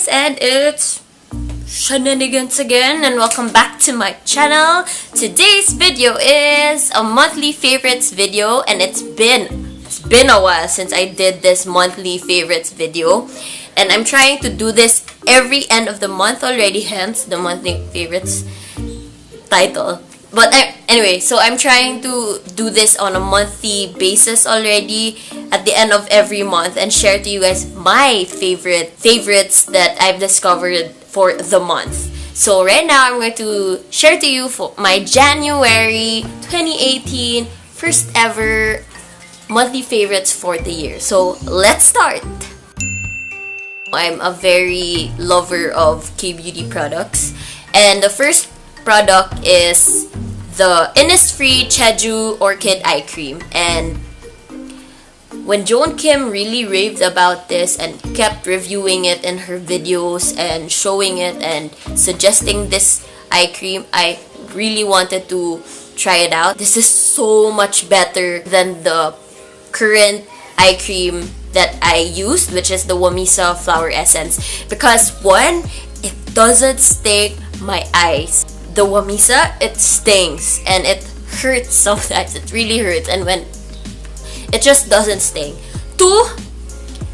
guys, and it's Shenanigans again, and welcome back to my channel. Today's video is a monthly favorites video, and it's been a while since I did this monthly favorites video, and I'm trying to do this every end of the month already, hence the monthly favorites title. But anyway, so I'm trying to do this on a monthly basis already at the end of every month and share to you guys my favorites that I've discovered for the month. So right now I'm going to share to you for my January 2018 first ever monthly favorites for the year. So let's start. I'm a very lover of K-beauty products, and the first product is the Innisfree Jeju Orchid Eye Cream. And when Joan Kim really raved about this and kept reviewing it in her videos and showing it and suggesting this eye cream, I really wanted to try it out. This is so much better than the current eye cream that I used, which is the Wamisa Flower Essence, because one, it doesn't sting my eyes. The Wamisa, it stings and it hurts sometimes. It really hurts, and when it just doesn't sting. Two,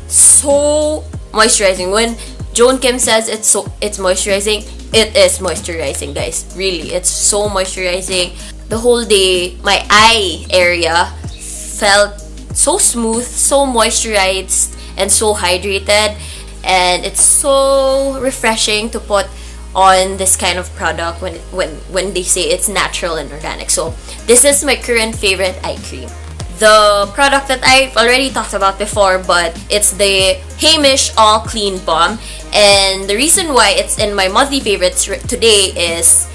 so moisturizing. When Joan Kim says it's moisturizing, it is moisturizing, guys. Really, it's so moisturizing. The whole day, my eye area felt so smooth, so moisturized, and so hydrated, and it's so refreshing to put on this kind of product when they say it's natural and organic. So this is my current favorite eye cream. The product that I've already talked about before, but it's the HEIMISH All Clean Balm, and the reason why it's in my monthly favorites today is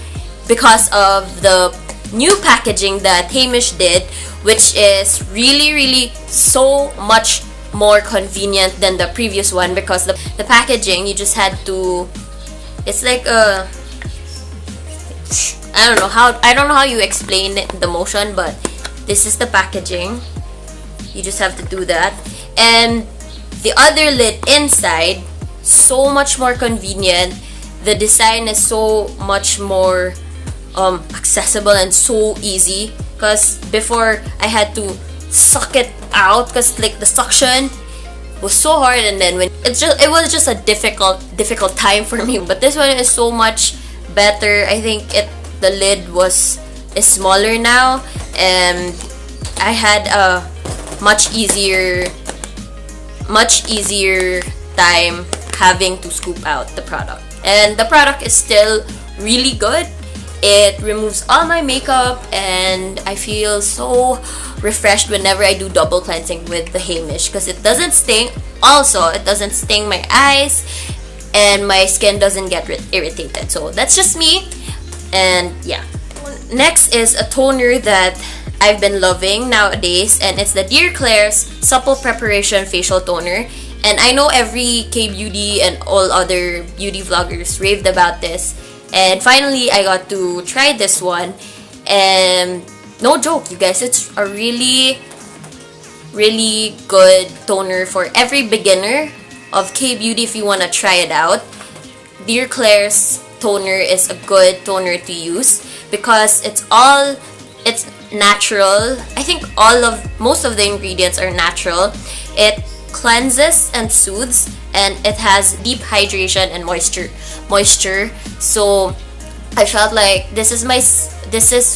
because of the new packaging that HEIMISH did, which is really so much more convenient than the previous one, because the packaging, you just had to, it's like a, I don't know how you explain it, the motion, but this is the packaging. You just have to do that, and the other lid inside, so much more convenient. The design is so much more accessible and so easy, because before I had to suck it out because like the suction was so hard, and then when it was just a difficult time for me. But this one is so much better. I think the lid is smaller now, and I had a much easier time having to scoop out the product. And the product is still really good. It removes all my makeup, and I feel so refreshed whenever I do double cleansing with the HEIMISH, because it doesn't sting. Also, it doesn't sting my eyes, and my skin doesn't get irritated. So that's just me. And yeah. Next is a toner that I've been loving nowadays, and it's the KLAIRS Supple Preparation Facial Toner. And I know every K-beauty and all other beauty vloggers raved about this, and finally I got to try this one, and no joke, you guys, it's a really good toner for every beginner of K-beauty. If you want to try it out, KLAIRS toner is a good toner to use, because it's natural. I think most of the ingredients are natural. It cleanses and soothes, and it has deep hydration and moisture. So I felt like this is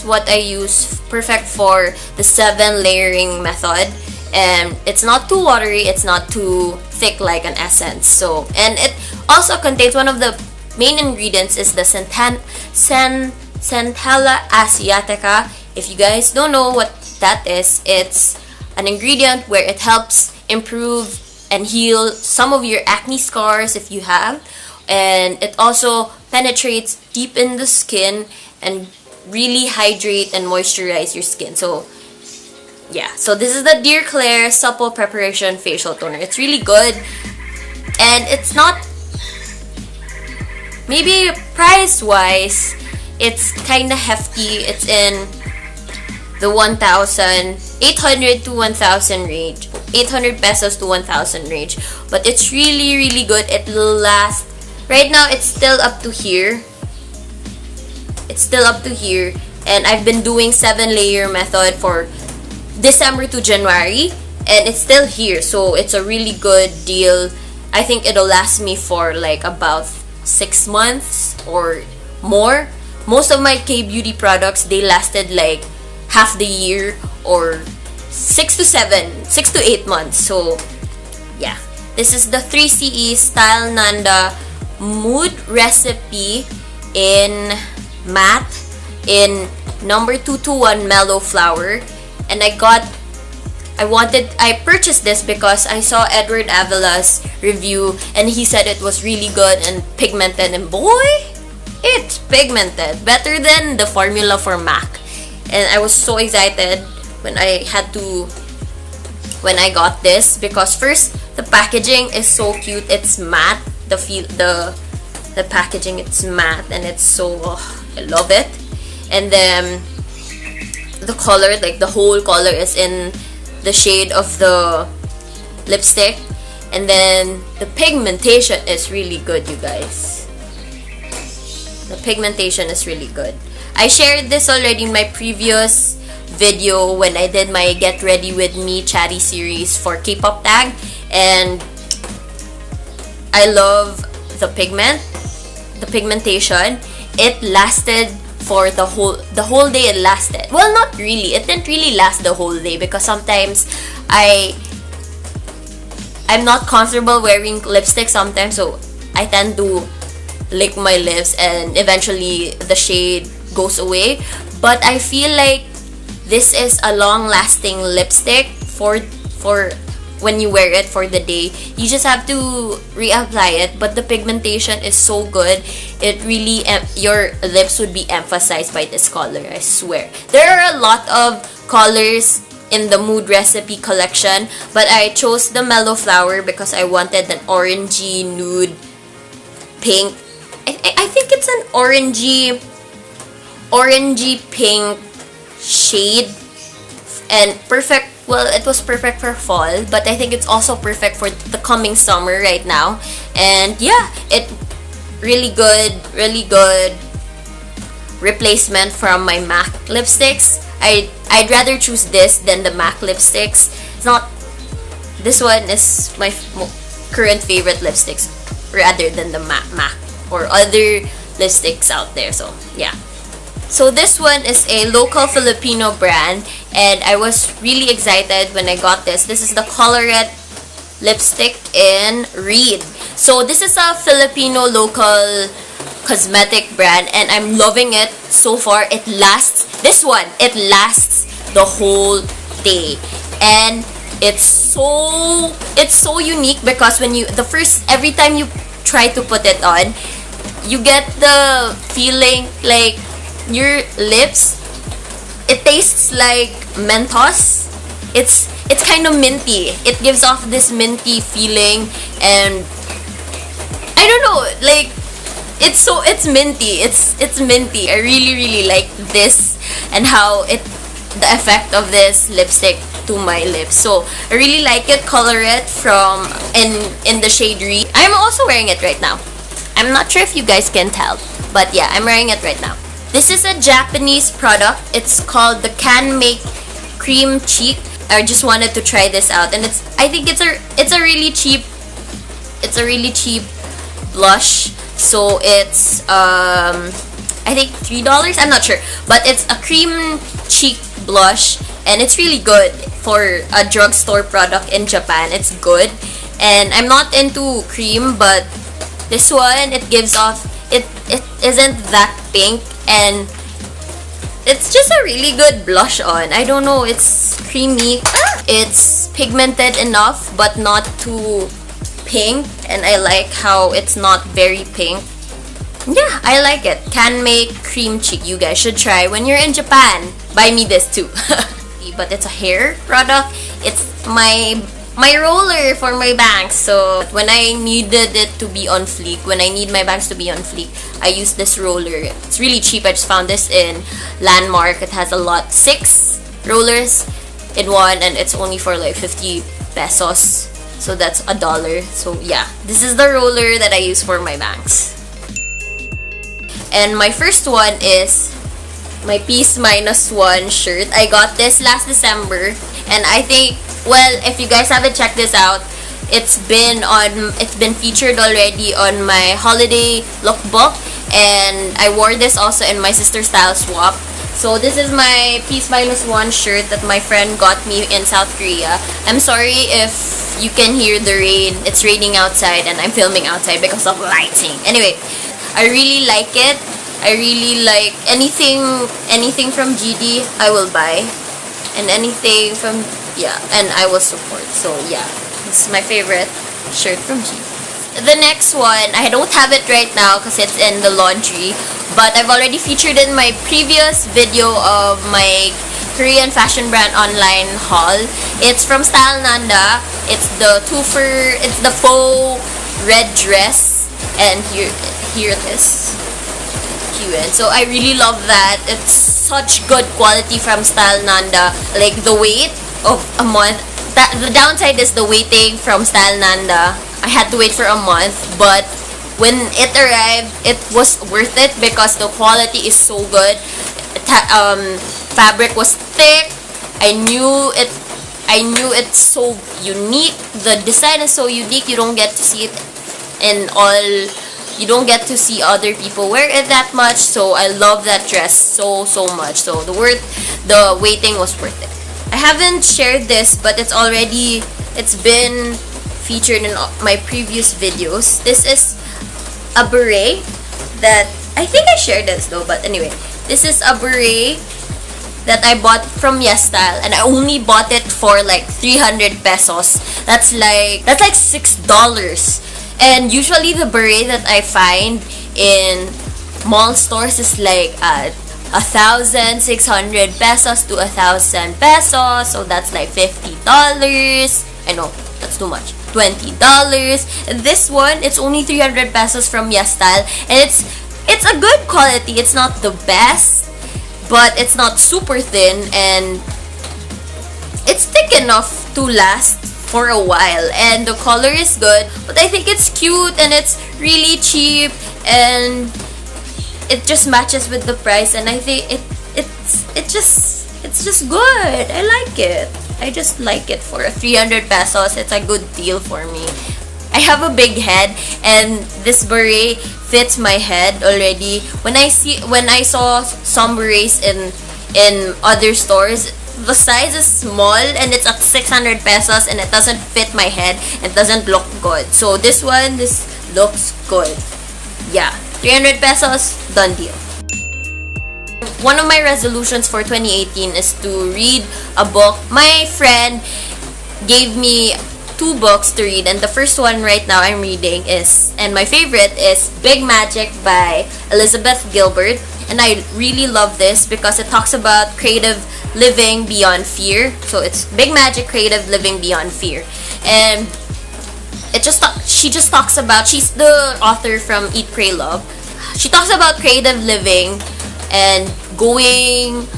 what I use, perfect for the 7 layering method, and it's not too watery, it's not too thick like an essence. So, and it also contains, one of the main ingredients is the Centella asiatica. If you guys don't know what that is, it's an ingredient where it helps improve and heal some of your acne scars if you have, and it also penetrates deep in the skin and really hydrate and moisturize your skin. So yeah, so this is the KLAIRS Supple Preparation Facial Toner. It's really good, and it's not, maybe price wise it's kind of hefty. It's in the 1,800 to 1,000 range, 800 pesos to 1,000 range, but it's really good. It will last Right now, it's still up to here. It's still up to here. And I've been doing 7-layer method for December to January. And it's still here. So, it's a really good deal. I think it'll last me for like about 6 months or more. Most of my K-beauty products, they lasted like half the year or 6 to 8 months. So, yeah. This is the 3CE STYLENANDA Mood Recipe in matte in number 221 Mellow Flower. And I purchased this because I saw Edward Avila's review and he said it was really good and pigmented, and boy, it's pigmented. Better than the formula for MAC. And I was so excited when I got this because first, the packaging is so cute. It's matte. The packaging, it's matte and it's so, I love it. And then the color, like the whole color is in the shade of the lipstick. And then the pigmentation is really good, you guys. The pigmentation is really good. I shared this already in my previous video when I did my Get Ready With Me chatty series for K-pop tag, and I love the pigmentation. It lasted for the whole day. It lasted. Well, not really. It didn't really last the whole day because sometimes I'm not comfortable wearing lipstick sometimes, so I tend to lick my lips and eventually the shade goes away. But I feel like this is a long-lasting lipstick for when you wear it for the day. You just have to reapply it, but the pigmentation is so good. It really, your lips would be emphasized by this color, I swear. There are a lot of colors in the Mood Recipe collection, but I chose the Mellow Flower because I wanted an orangey nude pink. I think it's an orangey pink shade, and perfect. Well, it was perfect for fall, but I think it's also perfect for the coming summer right now. And yeah, it really good replacement from my MAC lipsticks. I'd rather choose this than the MAC lipsticks. It's not, this one is my current favorite lipsticks rather than the MAC or other lipsticks out there. So yeah. So this one is a local Filipino brand, and I was really excited when I got this. This is the Colorette lipstick in Reed. So this is a Filipino local cosmetic brand, and I'm loving it so far. It lasts the whole day, and it's so unique because when every time you try to put it on, you get the feeling like your lips, it tastes like Mentos. It's kind of minty. It gives off this minty feeling, and I don't know, like it's minty. It's minty. I really like this and how the effect of this lipstick to my lips. So I really like it. Colorette from in the shade Reed. I'm also wearing it right now. I'm not sure if you guys can tell, but yeah, I'm wearing it right now. This is a Japanese product. It's called the CANMAKE Cream Cheek. I just wanted to try this out, and I think it's a really cheap blush. So it's I think $3. I'm not sure, but it's a cream cheek blush, and it's really good for a drugstore product in Japan. It's good, and I'm not into cream, but this one, it gives off, it isn't that pink, and it's just a really good blush on. I don't know, it's creamy. It's pigmented enough, but not too pink, and I like how it's not very pink. Yeah, I like it. CANMAKE Cream Cheek. You guys should try when you're in Japan. Buy me this too. But it's a hair product. It's my roller for my bangs. So when I needed it to be on fleek, when I need my bangs to be on fleek, I use this roller. It's really cheap. I just found this in Landmark. It has 6 rollers in one, and it's only for like 50 pesos. So that's $1. So yeah, this is the roller that I use for my bangs. And my first one is my PEACEMINUSONE shirt. I got this last December, and I think, well, if you guys haven't checked this out, it's been featured already on my holiday lookbook, and I wore this also in my sister style swap. So this is my PEACEMINUSONE shirt that my friend got me in South Korea. I'm sorry if you can hear the rain. It's raining outside and I'm filming outside because of lighting. Anyway, I really like it. I really like anything from GD, I will buy. And anything from, yeah, and I will support. So yeah, this is my favorite shirt from GD. The next one, I don't have it right now because it's in the laundry, but I've already featured in my previous video of my Korean fashion brand online haul. It's from STYLENANDA. It's the Twofer, it's the faux red dress, and here it is. Cute. So I really love that. It's such good quality from STYLENANDA. Like the wait of a month. The downside is the waiting from STYLENANDA. I had to wait for a month, but when it arrived, it was worth it because the quality is so good. Fabric was thick. I knew it's so unique. The design is so unique. You don't get to see it you don't get to see other people wear it that much. So I love that dress so much. So the waiting was worth it. I haven't shared this, but it's been featured in my previous videos. This is a beret that I think I shared this though, but anyway, this is a beret that I bought from YesStyle, and I only bought it for like 300 pesos. That's like $6. And usually the beret that I find in mall stores is like 1,600 pesos to 1,000 pesos. So that's like $50. I know, that's too much. $20. And this one, it's only 300 pesos from YesStyle, and it's a good quality. It's not the best, but it's not super thin, and it's thick enough to last for a while, and the color is good. But I think it's cute, and it's really cheap, and it just matches with the price, and I think it's just good. I like it. I just like it for 300 pesos. It's a good deal for me. I have a big head, and this beret fits my head already. When I saw some berets in other stores, the size is small and it's at 600 pesos and it doesn't fit my head and doesn't look good. So this looks good. Yeah, 300 pesos, done deal. One of my resolutions for 2018 is to read a book. My friend gave me 2 books to read, and the first one right now I'm reading and my favorite is Big Magic by Elizabeth Gilbert. And I really love this because it talks about creative living beyond fear. So it's Big Magic, Creative Living Beyond Fear. And she just talks about, she's the author from Eat, Pray, Love. She talks about creative living and going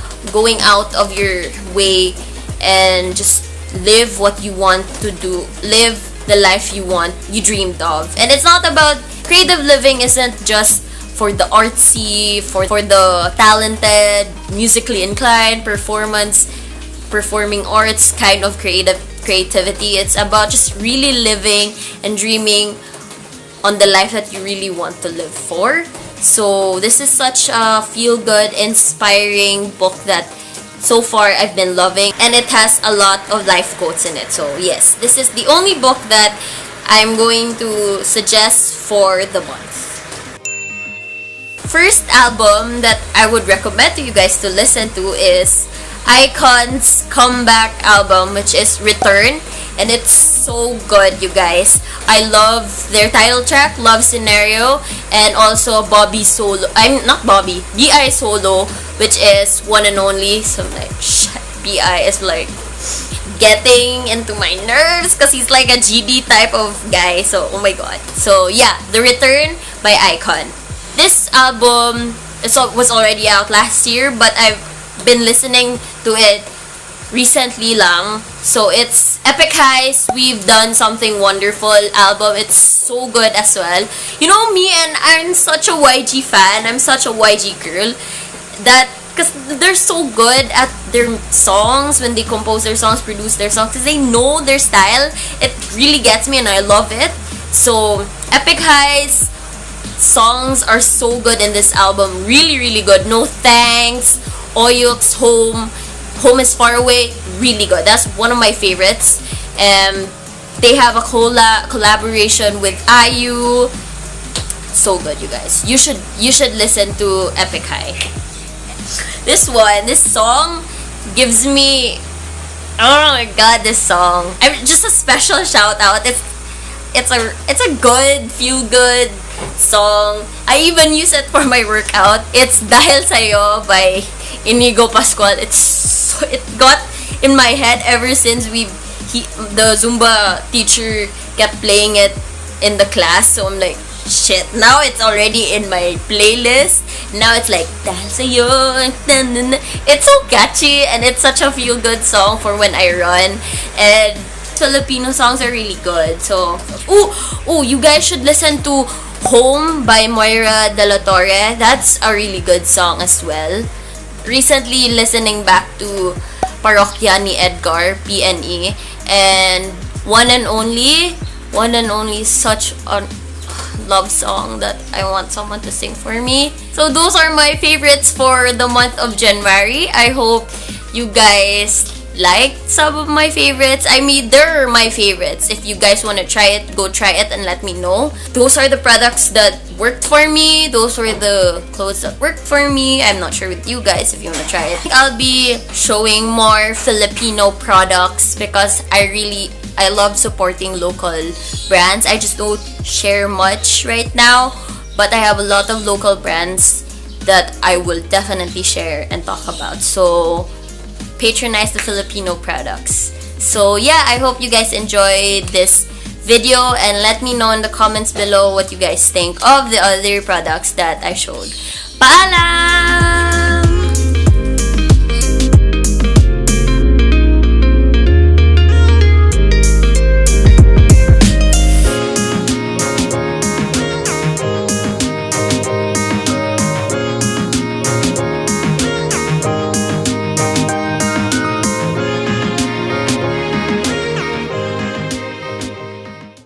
out of your way and just live what you want to do, live the life you dreamed of. And it's not about, creative living isn't just for the artsy, for the talented, musically inclined, performing arts kind of creativity. It's about just really living and dreaming on the life that you really want to live for. So this is such a feel-good, inspiring book that so far I've been loving, and it has a lot of life quotes in it. So yes, this is the only book that I'm going to suggest for the month. First album that I would recommend to you guys to listen to is iKON's comeback album, which is Return, and it's so good, you guys. I love their title track, Love Scenario, and also B.I. Solo, which is One and Only. So like, B.I. is like getting into my nerves because he's like a GD type of guy. So oh my god. So yeah, The Return by iKON. This album was already out last year, but I've been listening to it recently lang. So it's Epic High's We've Done Something Wonderful album. It's so good as well. You know me, and I'm such a YG fan. I'm such a YG girl. That, because they're so good at their songs, when they compose their songs, produce their songs, because they know their style. It really gets me and I love it. So Epic High's songs are so good in this album. Really, really good. No Thanks, Oyuk's Home is Far Away, really good. That's one of my favorites. They have a collaboration with IU. So good, you guys. You should listen to Epic High. This song gives me, oh my god, this song. Just a special shout out. It's a good, feel good song. I even use it for my workout. It's Dahil Sa'yo by Inigo Pascual. It got in my head ever since the Zumba teacher kept playing it in the class. So I'm like, shit, now it's already in my playlist. Now it's like, Dahil Sa'yo. It's so catchy and it's such a feel good song for when I run. And Filipino songs are really good. So, you guys should listen to Home by Moira De La Torre. That's a really good song as well. Recently listening back to Parokya ni Edgar, PNE, and One and Only, such a love song that I want someone to sing for me. So those are my favorites for the month of January. I hope you guys liked some of my favorites. I mean, they're my favorites. If you guys want to try it, go try it and let me know. Those are the products that worked for me. Those were the clothes that worked for me. I'm not sure with you guys if you want to try it. I'll be showing more Filipino products because I love supporting local brands. I just don't share much right now, but I have a lot of local brands that I will definitely share and talk about. So patronize the Filipino products. So yeah, I hope you guys enjoyed this video and let me know in the comments below what you guys think of the other products that I showed. Paalam!